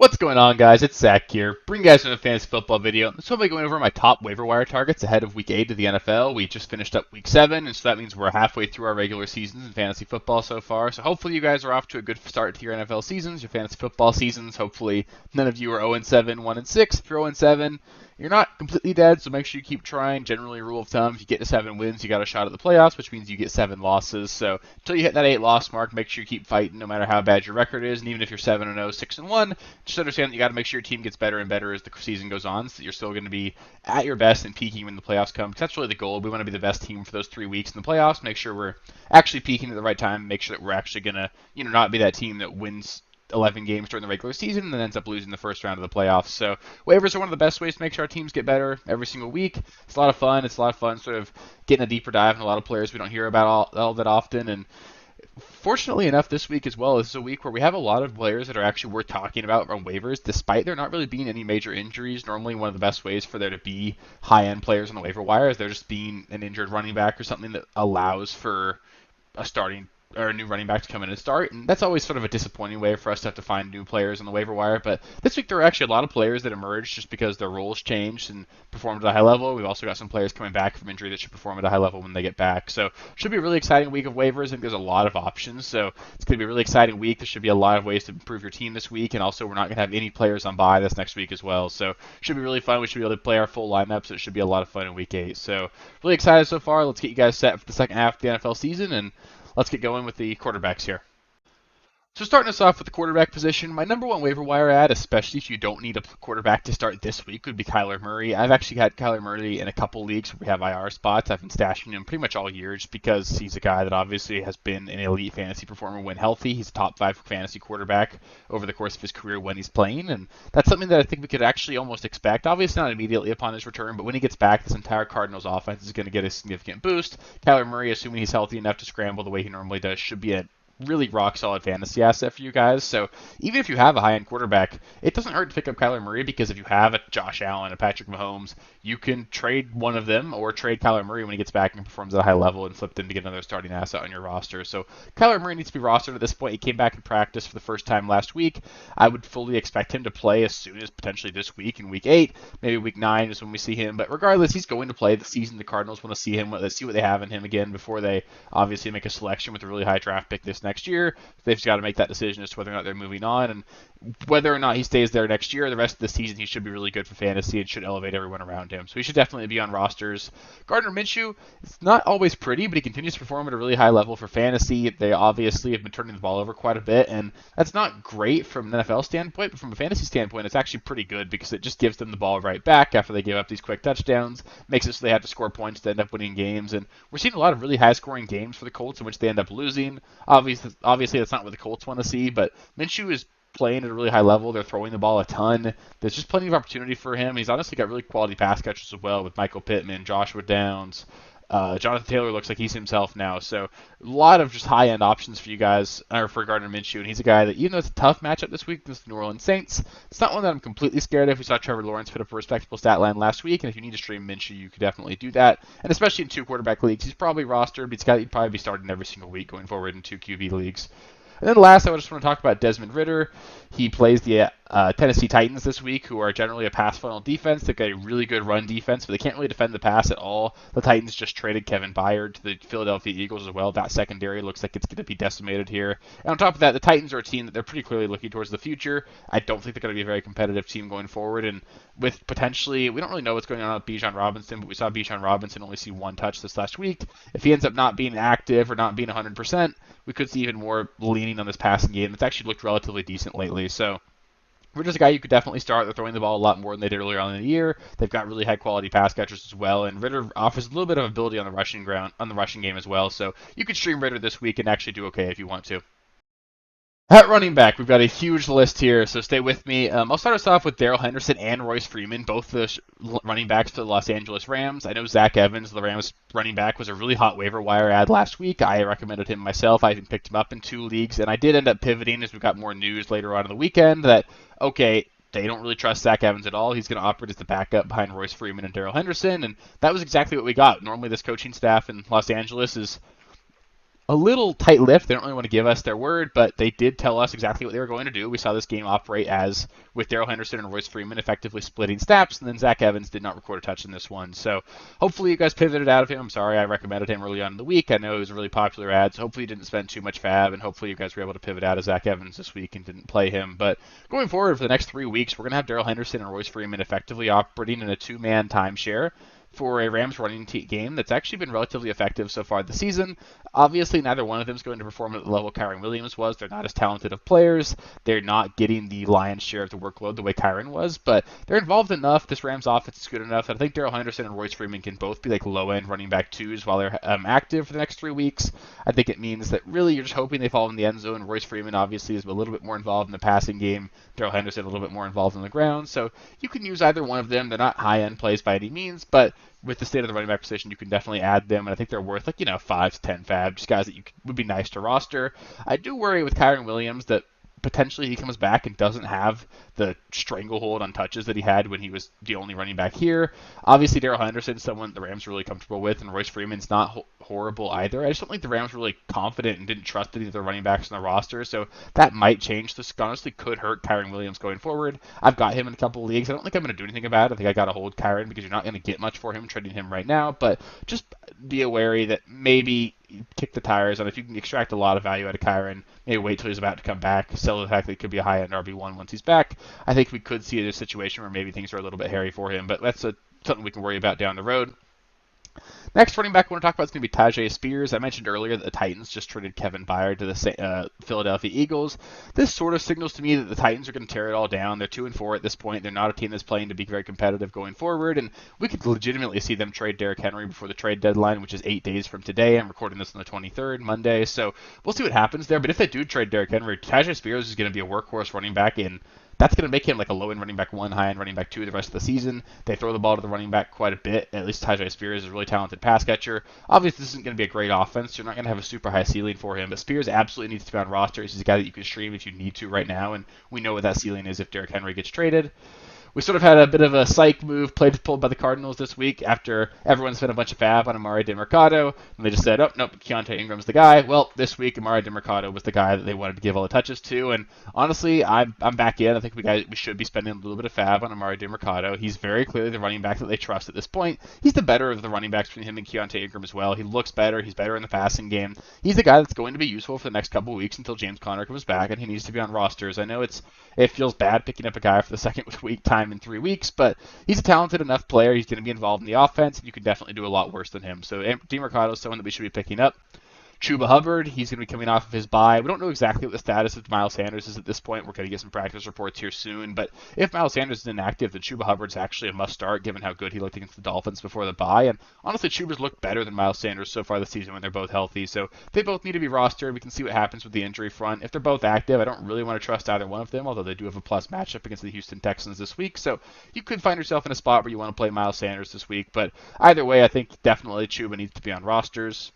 What's going on, guys? It's Zach here. Bring you guys another fantasy football video. This will be going over my top waiver wire targets ahead of Week 8 of the NFL. We just finished up Week 7, and so that means we're halfway through our regular seasons in fantasy football so far. So hopefully you guys are off to a good start to your NFL seasons, your fantasy football seasons. Hopefully none of you are 0-7, 1-6. If you're 0-7, you're not completely dead, so make sure you keep trying. Generally, rule of thumb, if you get to 7 wins, you got a shot at the playoffs, which means you get 7 losses. So until you hit that 8 loss mark, make sure you keep fighting no matter how bad your record is. And even if you're 7-0, 6-1, just understand that you got to make sure your team gets better and better as the season goes on, so that you're still going to be at your best and peaking when the playoffs come. Because that's really the goal. We want to be the best team for those 3 weeks in the playoffs. Make sure we're actually peaking at the right time. Make sure that we're actually going to, not be that team that wins 11 games during the regular season and then ends up losing the first round of the playoffs. So waivers are one of the best ways to make sure our teams get better every single week. It's a lot of fun. It's a lot of fun sort of getting a deeper dive in a lot of players we don't hear about all that often. And fortunately enough, this week as well, this is a week where we have a lot of players that are actually worth talking about on waivers, despite there not really being any major injuries. Normally, one of the best ways for there to be high-end players on the waiver wire is there just being an injured running back or something that allows for a starting or a new running back to come in and start, and that's always sort of a disappointing way for us to have to find new players on the waiver wire. But this week there are actually a lot of players that emerged just because their roles changed and performed at a high level. We've also got some players coming back from injury that should perform at a high level when they get back. So it should be a really exciting week of waivers. I think there's a lot of options, so it's going to be a really exciting week. There should be a lot of ways to improve your team this week, and also we're not going to have any players on bye this next week as well. So it should be really fun. We should be able to play our full lineup, so it should be a lot of fun in Week 8. So really excited so far. Let's get you guys set for the second half of the NFL season, and let's get going with the quarterbacks here. So starting us off with the quarterback position, my number one waiver wire ad, especially if you don't need a quarterback to start this week, would be Kyler Murray. I've actually had Kyler Murray in a couple leagues where we have IR spots. I've been stashing him pretty much all year just because he's a guy that obviously has been an elite fantasy performer when healthy. He's a top 5 fantasy quarterback over the course of his career when he's playing, and that's something that I think we could actually almost expect. Obviously not immediately upon his return, but when he gets back, this entire Cardinals offense is going to get a significant boost. Kyler Murray, assuming he's healthy enough to scramble the way he normally does, should be a really rock solid fantasy asset for you guys. So even if you have a high end quarterback, it doesn't hurt to pick up Kyler Murray, because if you have a Josh Allen, a Patrick Mahomes, you can trade one of them or trade Kyler Murray when he gets back and performs at a high level and flip them to get another starting asset on your roster. So Kyler Murray needs to be rostered at this point. He came back in practice for the first time last week. I would fully expect him to play as soon as potentially this week in Week 8. Maybe Week 9 is when we see him. But regardless, he's going to play the season. The Cardinals want to see him. Let's see what they have in him again before they obviously make a selection with a really high draft pick this next year. They've just got to make that decision as to whether or not they're moving on, and whether or not he stays there next year or the rest of the season. He should be really good for fantasy and should elevate everyone around him. So he should definitely be on rosters. Gardner Minshew, it's not always pretty, but he continues to perform at a really high level for fantasy. They obviously have been turning the ball over quite a bit, and that's not great from an NFL standpoint, but from a fantasy standpoint, it's actually pretty good because it just gives them the ball right back after they give up these quick touchdowns, makes it so they have to score points to end up winning games, and we're seeing a lot of really high-scoring games for the Colts in which they end up losing. Obviously that's not what the Colts want to see, but Minshew is playing at a really high level. They're throwing the ball a ton. There's just plenty of opportunity for him. He's honestly got really quality pass catchers as well with Michael Pittman, Joshua Downs. Jonathan Taylor looks like he's himself now. So a lot of just high-end options for you guys, or for Gardner Minshew. And he's a guy that, even though it's a tough matchup this week against the New Orleans Saints, it's not one that I'm completely scared of. We saw Trevor Lawrence put up a respectable stat line last week, and if you need to stream Minshew, you could definitely do that. And especially in 2 quarterback leagues, he's probably rostered, but he'd probably be starting every single week going forward in 2 QB leagues. And then last, I just want to talk about Desmond Ridder. He plays the Tennessee Titans this week, who are generally a pass funnel defense. They've got a really good run defense, but they can't really defend the pass at all. The Titans just traded Kevin Byard to the Philadelphia Eagles as well. That secondary looks like it's going to be decimated here. And on top of that, the Titans are a team that they're pretty clearly looking towards the future. I don't think they're going to be a very competitive team going forward. And with potentially, we don't really know what's going on with Bijan Robinson, but we saw Bijan Robinson only see 1 touch this last week. If he ends up not being active or not being 100%, we could see even more leaning on this passing game. It's actually looked relatively decent lately. So we're just a guy you could definitely start. They're throwing the ball a lot more than they did earlier on in the year. They've got really high quality pass catchers as well, and Ridder offers a little bit of ability on the rushing game as well. So you could stream Ridder this week and actually do okay if you want to. At running back, we've got a huge list here, so stay with me. I'll start us off with Darrell Henderson and Royce Freeman, both the running backs for the Los Angeles Rams. I know Zach Evans, the Rams running back, was a really hot waiver wire ad last week. I recommended him myself. I even picked him up in 2 leagues, and I did end up pivoting as we got more news later on in the weekend that, okay, they don't really trust Zach Evans at all. He's going to operate as the backup behind Royce Freeman and Darrell Henderson, and that was exactly what we got. Normally this coaching staff in Los Angeles is a little tight-lipped. They don't really want to give us their word, but they did tell us exactly what they were going to do. We saw this game operate as with Darrell Henderson and Royce Freeman effectively splitting snaps, and then Zach Evans did not record a touch in this one. So hopefully you guys pivoted out of him. I'm sorry I recommended him early on in the week. I know it was a really popular ad, so hopefully you didn't spend too much fab, and hopefully you guys were able to pivot out of Zach Evans this week and didn't play him. But going forward for the next 3 weeks, we're going to have Darrell Henderson and Royce Freeman effectively operating in a two-man timeshare for a Rams running game that's actually been relatively effective so far this season. Obviously, neither one of them is going to perform at the level Kyren Williams was. They're not as talented of players. They're not getting the lion's share of the workload the way Kyren was, but they're involved enough. This Rams offense is good enough that I think Darrell Henderson and Royce Freeman can both be like low-end running back twos while they're active for the next 3 weeks. I think it means that really you're just hoping they fall in the end zone. Royce Freeman obviously is a little bit more involved in the passing game. Darrell Henderson a little bit more involved on the ground. So you can use either one of them. They're not high-end plays by any means, but with the state of the running back position, you can definitely add them, and I think they're worth 5 to 10 fab, just guys that would be nice to roster. I do worry with Kyren Williams that potentially he comes back and doesn't have the stranglehold on touches that he had when he was the only running back here. Obviously, Darrell Henderson is someone the Rams are really comfortable with, and Royce Freeman's not horrible either. I just don't think the Rams were really confident and didn't trust any of the running backs on the roster, so that might change. This honestly could hurt Kyren Williams going forward. I've got him in a couple of leagues. I don't think I'm going to do anything about it. I think I got to hold Kyren because you're not going to get much for him trading him right now, but just be wary that maybe kick the tires on if you can extract a lot of value out of Kyren. Maybe wait till he's about to come back. Sell the fact that he could be a high-end RB1 once he's back. I think we could see a situation where maybe things are a little bit hairy for him, but that's something we can worry about down the road. Next running back I want to talk about is going to be Tyjae Spears. I mentioned earlier that the Titans just traded Kevin Byard to the Philadelphia Eagles. This sort of signals to me that the Titans are going to tear it all down. They're 2-4 at this point. They're not a team that's playing to be very competitive going forward, and we could legitimately see them trade Derrick Henry before the trade deadline, which is 8 days from today. I'm recording this on the 23rd, Monday, so we'll see what happens there. But if they do trade Derrick Henry, Tyjae Spears is going to be a workhorse running back in. That's going to make him like a low-end running back 1, high-end running back 2 the rest of the season. They throw the ball to the running back quite a bit. At least Tyjae Spears is a really talented pass catcher. Obviously, this isn't going to be a great offense. You're not going to have a super high ceiling for him, but Spears absolutely needs to be on rosters. He's a guy that you can stream if you need to right now, and we know what that ceiling is if Derrick Henry gets traded. We sort of had a bit of a psych move pulled by the Cardinals this week after everyone spent a bunch of fab on Amari DeMercado, and they just said, oh, nope, Keontae Ingram's the guy. Well, this week, Amari DeMercado was the guy that they wanted to give all the touches to, and honestly, I'm back in. I think we should be spending a little bit of fab on Amari DeMercado. He's very clearly the running back that they trust at this point. He's the better of the running backs between him and Keontae Ingram as well. He looks better. He's better in the passing game. He's the guy that's going to be useful for the next couple of weeks until James Conner comes back, and he needs to be on rosters. I know it feels bad picking up a guy for the second week time in 3 weeks, but he's a talented enough player. He's going to be involved in the offense, and you can definitely do a lot worse than him. So DeMercado is someone that we should be picking up. Chuba Hubbard, he's going to be coming off of his bye. We don't know exactly what the status of Miles Sanders is at this point. We're going to get some practice reports here soon. But if Miles Sanders is inactive, then Chuba Hubbard's actually a must-start, given how good he looked against the Dolphins before the bye. And honestly, Chuba's looked better than Miles Sanders so far this season when they're both healthy. So they both need to be rostered. We can see what happens with the injury front. If they're both active, I don't really want to trust either one of them, although they do have a plus matchup against the Houston Texans this week. So you could find yourself in a spot where you want to play Miles Sanders this week. But either way, I think definitely Chuba needs to be on rosters.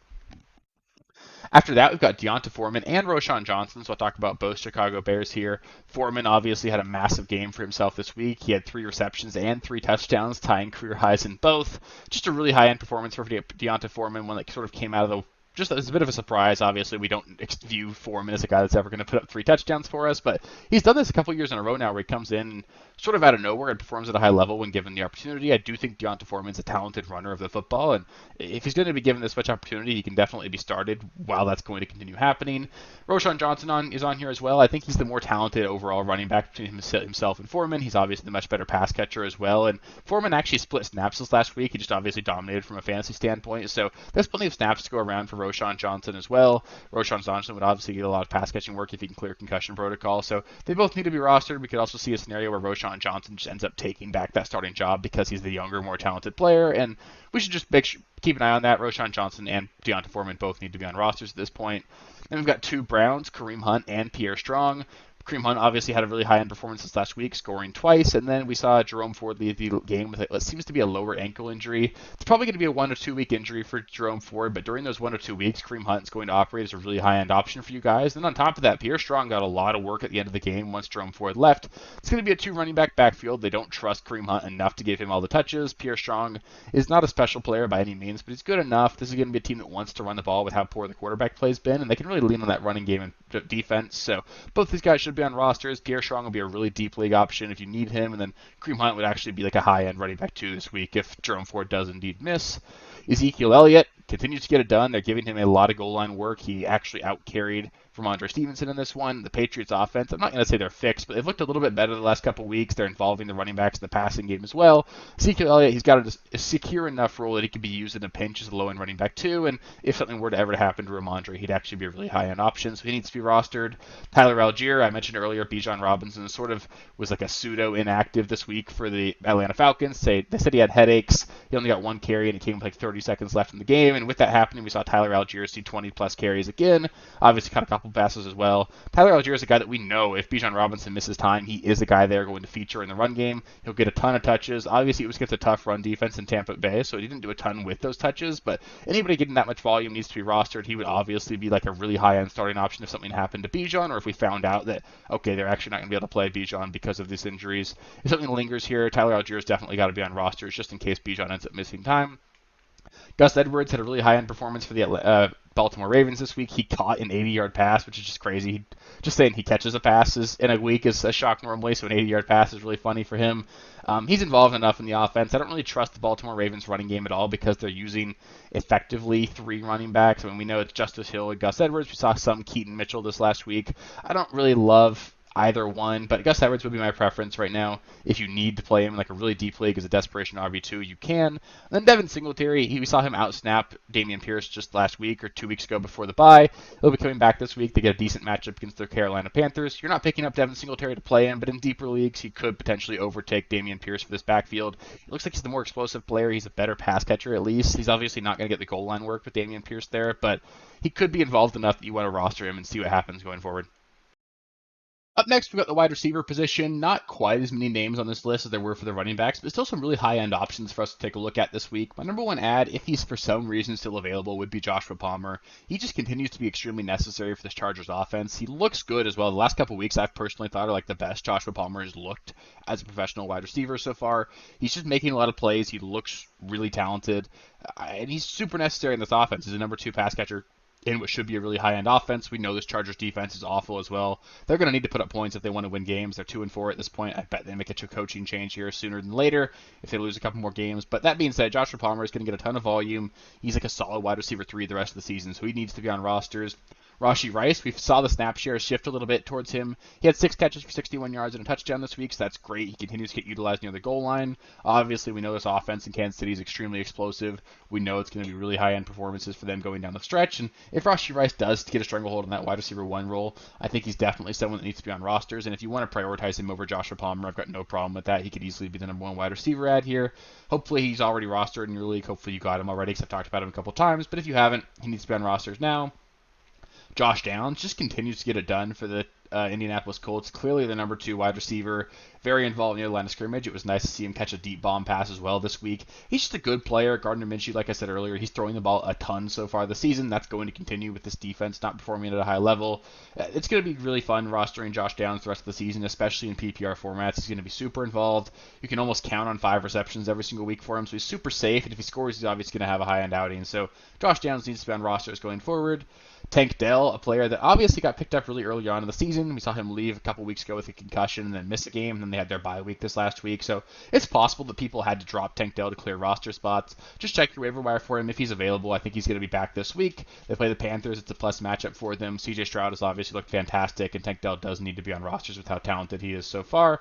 After that, we've got Deonta Foreman and Roschon Johnson, so I'll talk about both Chicago Bears here. Foreman obviously had a massive game for himself this week. He had 3 receptions and 3 touchdowns, tying career highs in both. Just a really high-end performance for Deonta Foreman, one that sort of came out of the just as a bit of a surprise. Obviously, we don't view Foreman as a guy that's ever going to put up 3 touchdowns for us, but he's done this a couple years in a row now where he comes in and sort of out of nowhere and performs at a high level when given the opportunity. I do think Deonta Foreman's a talented runner of the football, and if he's going to be given this much opportunity, he can definitely be started while that's going to continue happening. Roschon Johnson is on here as well. I think he's the more talented overall running back between himself and Foreman. He's obviously the much better pass catcher as well, and Foreman actually split snaps this last week. He just obviously dominated from a fantasy standpoint, so there's plenty of snaps to go around for Roschon Johnson as well. Roschon Johnson would obviously get a lot of pass catching work if he can clear concussion protocol, so they both need to be rostered. We could also see a scenario where Roschon Johnson just ends up taking back that starting job because he's the younger, more talented player, and we should just keep an eye on that. Roschon Johnson and Deonta Foreman both need to be on rosters at this point. Then we've got 2 Browns, Kareem Hunt and Pierre Strong. Kareem Hunt obviously had a really high-end performance this last week, scoring twice, and then we saw Jerome Ford lead the game with what seems to be a lower ankle injury. It's probably going to be a 1 or 2 week injury for Jerome Ford, but during those 1 or 2 weeks, Kareem Hunt is going to operate as a really high-end option for you guys. And on top of that, Pierre Strong got a lot of work at the end of the game once Jerome Ford left. It's going to be a 2 running back backfield. They don't trust Kareem Hunt enough to give him all the touches. Pierre Strong is not a special player by any means, but he's good enough. This is going to be a team that wants to run the ball with how poor the quarterback play has been, and they can really lean on that running game and defense. So both these guys should be on rosters. Pierre Strong will be a really deep league option if you need him, and then Kareem Hunt would actually be like a high-end running back 2 this week if Jerome Ford does indeed miss. Ezekiel Elliott continues to get it done. They're giving him a lot of goal line work. He actually out-carried Ramondre Stevenson in this one. The Patriots offense, I'm not going to say they're fixed, but they've looked a little bit better the last couple weeks. They're involving the running backs in the passing game as well. Ezekiel Elliott, he's got a secure enough role that he can be used in a pinch as a low-end running back too, and if something were to ever happen to Ramondre, he'd actually be a really high-end option, so he needs to be rostered. Tyler Algier, I mentioned earlier, Bijan Robinson sort of was like a pseudo-inactive this week for the Atlanta Falcons. They said he had headaches. He only got 1 carry, and it came with like 30 seconds left in the game, and with that happening, we saw Tyler Algier see 20-plus carries again. Obviously caught a couple passes as well. Tyler Algier is a guy that we know if Bijan Robinson misses time, he is a guy there going to feature in the run game. He'll get a ton of touches. Obviously, it was against a tough run defense in Tampa Bay, so he didn't do a ton with those touches, but anybody getting that much volume needs to be rostered. He would obviously be like a really high-end starting option if something happened to Bijan, or if we found out that, okay, they're actually not going to be able to play Bijan because of these injuries. If something lingers here, Tyler Algier's definitely got to be on rosters just in case Bijan ends up missing time. Gus Edwards had a really high-end performance for the Baltimore Ravens this week. He caught an 80-yard pass, which is just crazy. Just saying he catches a pass in a week is a shock normally, so an 80-yard pass is really funny for him. He's involved enough in the offense. I don't really trust the Baltimore Ravens running game at all because they're using effectively 3 running backs. I mean, we know it's Justice Hill and Gus Edwards. We saw some Keaton Mitchell this last week. I don't really love either one, but Gus Edwards would be my preference right now. If you need to play him in like a really deep league as a desperation RB2, you can. And then Devin Singletary, we saw him out-snap Dameon Pierce just last week or 2 weeks ago before the bye. He'll be coming back this week. They get a decent matchup against the Carolina Panthers. You're not picking up Devin Singletary to play him, but in deeper leagues, he could potentially overtake Dameon Pierce for this backfield. It looks like he's the more explosive player. He's a better pass catcher at least. He's obviously not going to get the goal line work with Dameon Pierce there, but he could be involved enough that you want to roster him and see what happens going forward. Up next, we've got the wide receiver position. Not quite as many names on this list as there were for the running backs, but still some really high-end options for us to take a look at this week. My number one ad, if he's for some reason still available, would be Joshua Palmer. He just continues to be extremely necessary for this Chargers offense. He looks good as well. The last couple weeks, I've personally thought are like the best Joshua Palmer has looked as a professional wide receiver so far. He's just making a lot of plays. He looks really talented, and he's super necessary in this offense. He's a number 2 pass catcher in what should be a really high-end offense. We know this Chargers defense is awful as well. They're going to need to put up points if they want to win games. They're 2-4 at this point. I bet they make a coaching change here sooner than later if they lose a couple more games. But that being said, Joshua Palmer is going to get a ton of volume. He's like a solid wide receiver 3 the rest of the season, so he needs to be on rosters. Rashee Rice, we saw the snap share shift a little bit towards him. He had 6 catches for 61 yards and a touchdown this week, so that's great. He continues to get utilized near the goal line. Obviously, we know this offense in Kansas City is extremely explosive. We know it's going to be really high-end performances for them going down the stretch, and if Rashee Rice does get a stranglehold on that wide receiver 1 role, I think he's definitely someone that needs to be on rosters, and if you want to prioritize him over Joshua Palmer, I've got no problem with that. He could easily be the number 1 wide receiver ad here. Hopefully, he's already rostered in your league. Hopefully, you got him already because I've talked about him a couple times, but if you haven't, he needs to be on rosters now. Josh Downs just continues to get it done for the Indianapolis Colts. Clearly the number 2 wide receiver, very involved in the line of scrimmage. It was nice to see him catch a deep bomb pass as well this week. He's just a good player. Gardner Minshew, like I said earlier, he's throwing the ball a ton so far this season. That's going to continue with this defense not performing at a high level. It's going to be really fun rostering Josh Downs the rest of the season, especially in PPR formats. He's going to be super involved. You can almost count on 5 receptions every single week for him, so he's super safe. And if he scores, he's obviously going to have a high-end outing. So Josh Downs needs to be on rosters going forward. Tank Dell, a player that obviously got picked up really early on in the season. We saw him leave a couple weeks ago with a concussion and then miss a game, and then they had their bye week this last week. So it's possible that people had to drop Tank Dell to clear roster spots. Just check your waiver wire for him if he's available. I think he's going to be back this week. They play the Panthers. It's a plus matchup for them. CJ Stroud has obviously looked fantastic, and Tank Dell does need to be on rosters with how talented he is so far.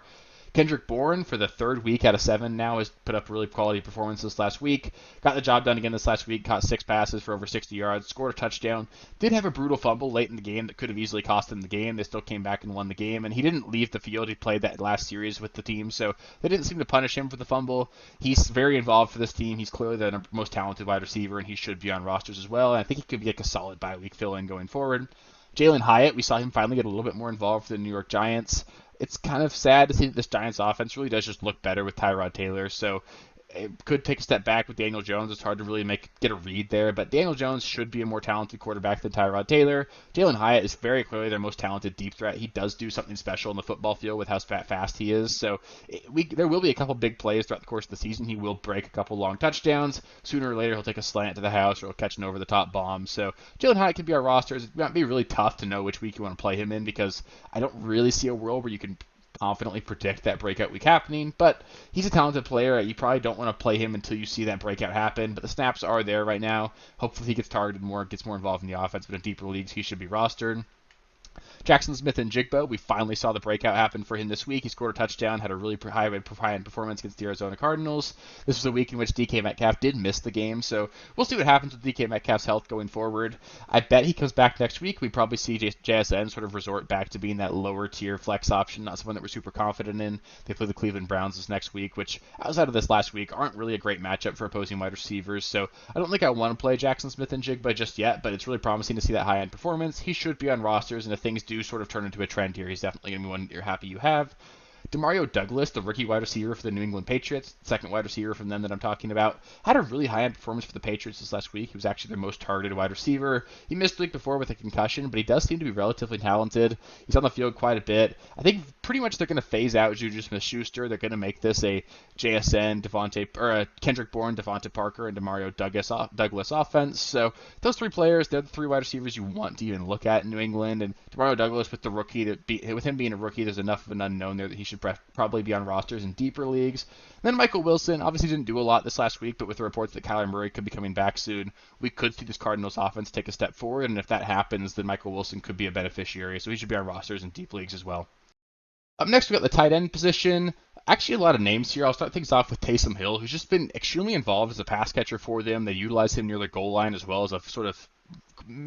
Kendrick Bourne, for the 3rd week out of 7 now, has put up really quality performances last week. Got the job done again this last week, caught 6 passes for over 60 yards, scored a touchdown. Did have a brutal fumble late in the game that could have easily cost them the game. They still came back and won the game, and he didn't leave the field. He played that last series with the team, so they didn't seem to punish him for the fumble. He's very involved for this team. He's clearly the most talented wide receiver, and he should be on rosters as well. And I think he could be like a solid bye week fill-in going forward. Jalen Hyatt, we saw him finally get a little bit more involved with the New York Giants. It's kind of sad to see that this Giants offense really does just look better with Tyrod Taylor. So it could take a step back with Daniel Jones. It's hard to really get a read there, but Daniel Jones should be a more talented quarterback than Tyrod Taylor. Jalen Hyatt is very clearly their most talented deep threat. He does do something special in the football field with how fast he is. So there will be a couple big plays throughout the course of the season. He will break a couple long touchdowns. Sooner or later, he'll take a slant to the house or he'll catch an over-the-top bomb. So Jalen Hyatt could be our rosters. It might be really tough to know which week you want to play him in because I don't really see a world where you can confidently predict that breakout week happening, but he's a talented player. You probably don't want to play him until you see that breakout happen, but the snaps are there right now. Hopefully he gets targeted more, gets more involved in the offense, but in deeper leagues he should be rostered. Jackson Smith-Njigba, we finally saw the breakout happen for him this week. He scored a touchdown, had a really high performance against the Arizona Cardinals. This was a week in which DK Metcalf did miss the game, so we'll see what happens with DK Metcalf's health going forward. I bet he comes back next week. We probably see JSN sort of resort back to being that lower tier flex option, not someone that we're super confident in. They play the Cleveland Browns this next week, which outside of this last week aren't really a great matchup for opposing wide receivers, so I don't think I want to play Jackson Smith-Njigba just yet, but it's really promising to see that high-end performance. He should be on rosters, and if things do sort of turn into a trend here, he's definitely going to be one you're happy you have. Demario Douglas, the rookie wide receiver for the New England Patriots, second wide receiver from them that I'm talking about, had a really high-end performance for the Patriots this last week. He was actually their most targeted wide receiver. He missed the week before with a concussion, but he does seem to be relatively talented. He's on the field quite a bit. I think pretty much they're going to phase out Juju Smith-Schuster. They're going to make this a JSN, a Kendrick Bourne, Devontae Parker, and Demario Douglas offense. So those three players, they're the three wide receivers you want to even look at in New England. And Demario Douglas, with him being a rookie, there's enough of an unknown there that he should probably be on rosters in deeper leagues. And then Michael Wilson obviously didn't do a lot this last week, but with the reports that Kyler Murray could be coming back soon, we could see this Cardinals offense take a step forward. And if that happens, then Michael Wilson could be a beneficiary. So he should be on rosters in deep leagues as well. Up next, we got the tight end position. Actually, a lot of names here. I'll start things off with Taysom Hill, who's just been extremely involved as a pass catcher for them. They utilize him near the goal line as well as a sort of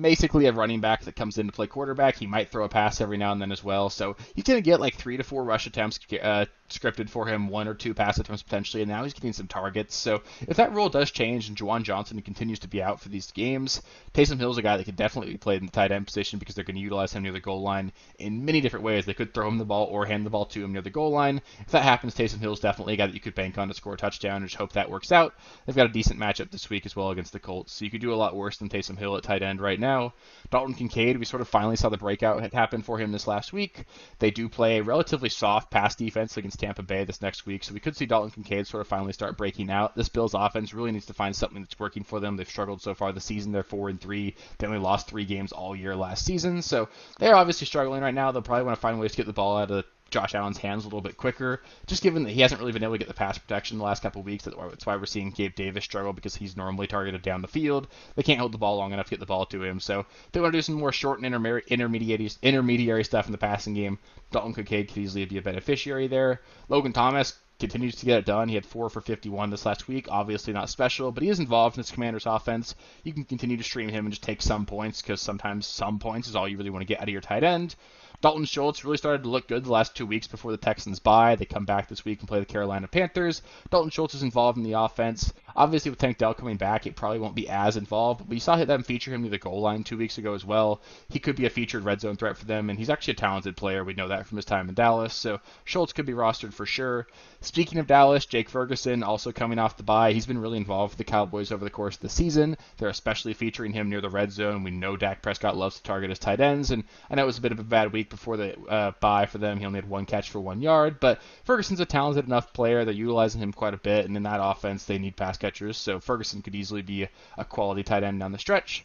basically a running back that comes in to play quarterback. He might throw a pass every now and then as well. So he's going to get like 3 to 4 rush attempts scripted for him, 1 or 2 pass attempts potentially, and now he's getting some targets. So if that role does change and Juwan Johnson continues to be out for these games, Taysom Hill's a guy that could definitely be played in the tight end position because they're going to utilize him near the goal line in many different ways. They could throw him the ball or hand the ball to him near the goal line. If that happens, Taysom Hill's definitely a guy that you could bank on to score a touchdown and just hope that works out. They've got a decent matchup this week as well against the Colts, so you could do a lot worse than Taysom Hill at tight end right now. Dalton Kincaid, we sort of finally saw the breakout happen for him this last week. They do play a relatively soft pass defense against Tampa Bay this next week, so we could see Dalton Kincaid sort of finally start breaking out. This Bills offense really needs to find something that's working for them. They've struggled so far this season. They're 4-3. They only lost 3 games all year last season, so they're obviously struggling right now. They'll probably want to find ways to get the ball out of Josh Allen's hands a little bit quicker, just given that he hasn't really been able to get the pass protection the last couple of weeks. That's why we're seeing Gabe Davis struggle, because he's normally targeted down the field. They can't hold the ball long enough to get the ball to him, so they want to do some more short and intermediary stuff in the passing game. Dalton Kincaid could easily be a beneficiary there. Logan Thomas continues to get it done. He had 4 for 51 this last week. Obviously not special, but he is involved in this Commanders offense. You can continue to stream him and just take some points, because sometimes some points is all you really want to get out of your tight end. Dalton Schultz really started to look good the last 2 weeks before the Texans bye. They come back this week and play the Carolina Panthers. Dalton Schultz is involved in the offense. Obviously, with Tank Dell coming back, it probably won't be as involved, but you saw them feature him near the goal line 2 weeks ago as well. He could be a featured red zone threat for them, and he's actually a talented player. We know that from his time in Dallas, so Schultz could be rostered for sure. Speaking of Dallas, Jake Ferguson also coming off the bye. He's been really involved with the Cowboys over the course of the season. They're especially featuring him near the red zone. We know Dak Prescott loves to target his tight ends, and I know it was a bit of a bad week before the bye for them. He only had 1 catch for 1 yard, but Ferguson's a talented enough player. They're utilizing him quite a bit, and in that offense, they need pass catchers, so Ferguson could easily be a quality tight end down the stretch.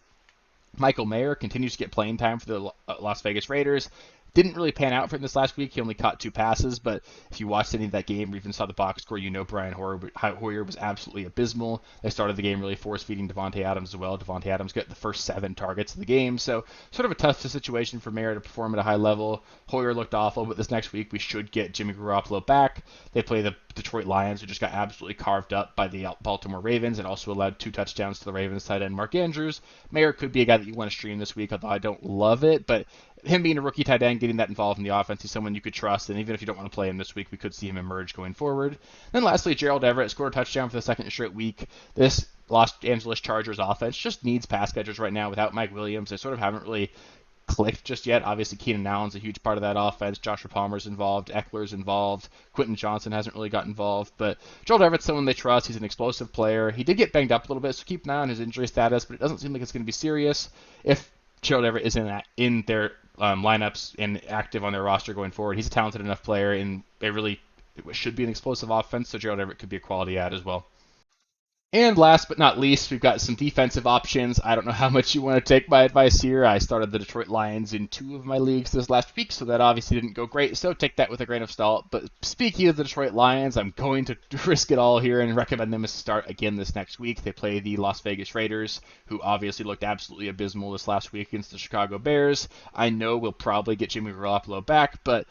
Michael Mayer continues to get playing time for the Las Vegas Raiders. Didn't really pan out for him this last week. He only caught 2 passes, but if you watched any of that game or even saw the box score, you know Brian Hoyer was absolutely abysmal. They started the game really force-feeding Devontae Adams as well. Devontae Adams got the first 7 targets of the game, so sort of a tough situation for Mayer to perform at a high level. Hoyer looked awful, but this next week we should get Jimmy Garoppolo back. They play the Detroit Lions, who just got absolutely carved up by the Baltimore Ravens and also allowed 2 touchdowns to the Ravens tight end Mark Andrews. Mayer could be a guy that you want to stream this week, although I don't love it, but him being a rookie tight end, getting that involved in the offense, he's someone you could trust, and even if you don't want to play him this week, we could see him emerge going forward. Then lastly, Gerald Everett scored a touchdown for the 2nd straight week. This Los Angeles Chargers offense just needs pass catchers right now without Mike Williams. They sort of haven't really clicked just yet. Obviously, Keenan Allen's a huge part of that offense. Joshua Palmer's involved. Eckler's involved. Quentin Johnson hasn't really got involved. But Gerald Everett's someone they trust. He's an explosive player. He did get banged up a little bit, so keep an eye on his injury status, but it doesn't seem like it's going to be serious. If Gerald Everett is in their lineups and active on their roster going forward, he's a talented enough player, and it should be an explosive offense, so Gerald Everett could be a quality add as well. And last but not least, we've got some defensive options. I don't know how much you want to take my advice here. I started the Detroit Lions in 2 of my leagues this last week, so that obviously didn't go great, so take that with a grain of salt. But speaking of the Detroit Lions, I'm going to risk it all here and recommend them to start again this next week. They play the Las Vegas Raiders, who obviously looked absolutely abysmal this last week against the Chicago Bears. I know we'll probably get Jimmy Garoppolo back, but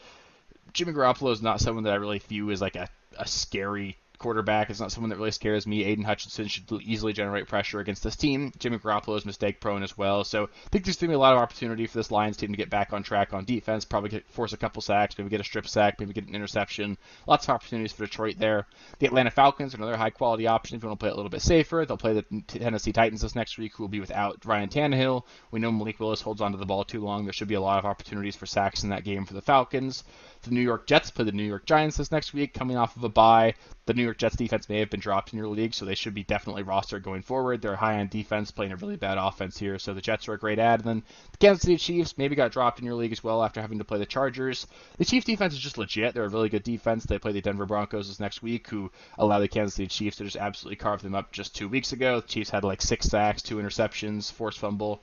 Jimmy Garoppolo is not someone that I really view as like a scary quarterback. It's not someone that really scares me. Aiden Hutchinson should easily generate pressure against this team. Jimmy Garoppolo is mistake prone as well, so I think there's going to be a lot of opportunity for this Lions team to get back on track on defense, probably force a couple sacks, maybe get a strip sack, maybe get an interception. Lots of opportunities for Detroit there. The Atlanta Falcons are another high quality option if you want to play it a little bit safer. They'll play the Tennessee Titans this next week, who will be without Ryan Tannehill. We know Malik Willis holds onto the ball too long. There should be a lot of opportunities for sacks in that game for the Falcons. The New York Jets play the New York Giants this next week, coming off of a bye. The New York Jets defense may have been dropped in your league, so they should be definitely rostered going forward. They're high on defense, playing a really bad offense here, so the Jets are a great add. And then the Kansas City Chiefs maybe got dropped in your league as well after having to play the Chargers. The Chiefs defense is just legit. They're a really good defense. They play the Denver Broncos this next week, who allow the Kansas City Chiefs to just absolutely carve them up just 2 weeks ago. The Chiefs had like 6 sacks, 2 interceptions, forced fumble.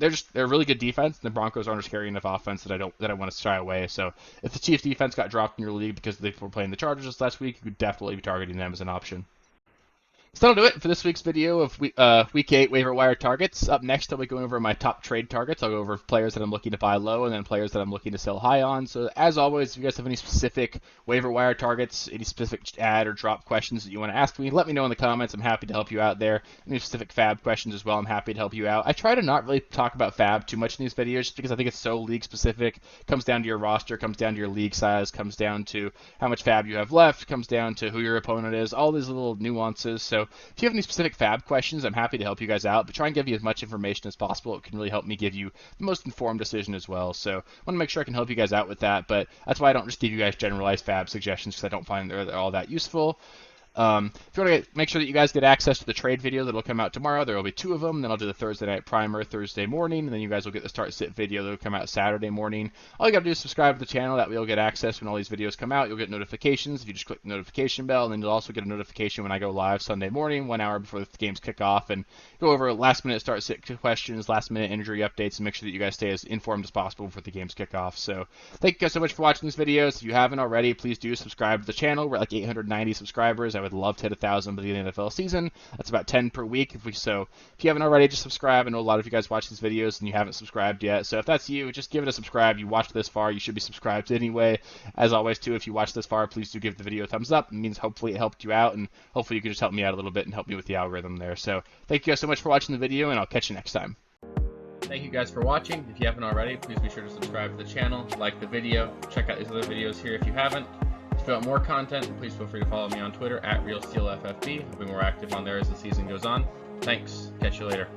They're a really good defense. The Broncos aren't a scary enough offense that I want to shy away. So if the Chiefs defense got dropped in your league because they were playing the Chargers this last week, you could definitely be targeting them as an option. So that'll do it for this week's video of Week 8 waiver wire targets. Up next, I'll be going over my top trade targets. I'll go over players that I'm looking to buy low and then players that I'm looking to sell high on. So as always, if you guys have any specific waiver wire targets, any specific add or drop questions that you want to ask me, let me know in the comments. I'm happy to help you out there. Any specific fab questions as well, I'm happy to help you out. I try to not really talk about fab too much in these videos just because I think it's so league specific. It comes down to your roster, comes down to your league size, comes down to how much fab you have left, comes down to who your opponent is, all these little nuances. So if you have any specific fab questions, I'm happy to help you guys out, but try and give you as much information as possible. It can really help me give you the most informed decision as well. So I want to make sure I can help you guys out with that, but that's why I don't just give you guys generalized fab suggestions, because I don't find they're all that useful. If you want to make sure that you guys get access to the trade video that'll come out tomorrow, there will be 2 of them. Then I'll do the Thursday night primer Thursday morning, and then you guys will get the start sit video that'll come out Saturday morning. All you got to do is subscribe to the channel. That way you'll get access when all these videos come out. You'll get notifications if you just click the notification bell, and then you'll also get a notification when I go live Sunday morning, 1 hour before the games kick off, and go over last minute start sit questions, last minute injury updates, and make sure that you guys stay as informed as possible before the games kick off. So thank you guys so much for watching these videos. If you haven't already, please do subscribe to the channel. We're at like 890 subscribers. I would love to hit 1,000 by the end of the NFL season. That's about 10 per week. If you haven't already, just subscribe. I know a lot of you guys watch these videos and you haven't subscribed yet. So if that's you, just give it a subscribe. You watched this far, you should be subscribed anyway. As always, too, if you watched this far, please do give the video a thumbs up. It means hopefully it helped you out, and hopefully you can just help me out a little bit and help me with the algorithm there. So thank you guys so much for watching the video, and I'll catch you next time. Thank you guys for watching. If you haven't already, please be sure to subscribe to the channel, like the video, check out these other videos here if you haven't. If you want more content, please feel free to follow me on Twitter at RealSteelFFB. I'll be more active on there as the season goes on. Thanks. Catch you later.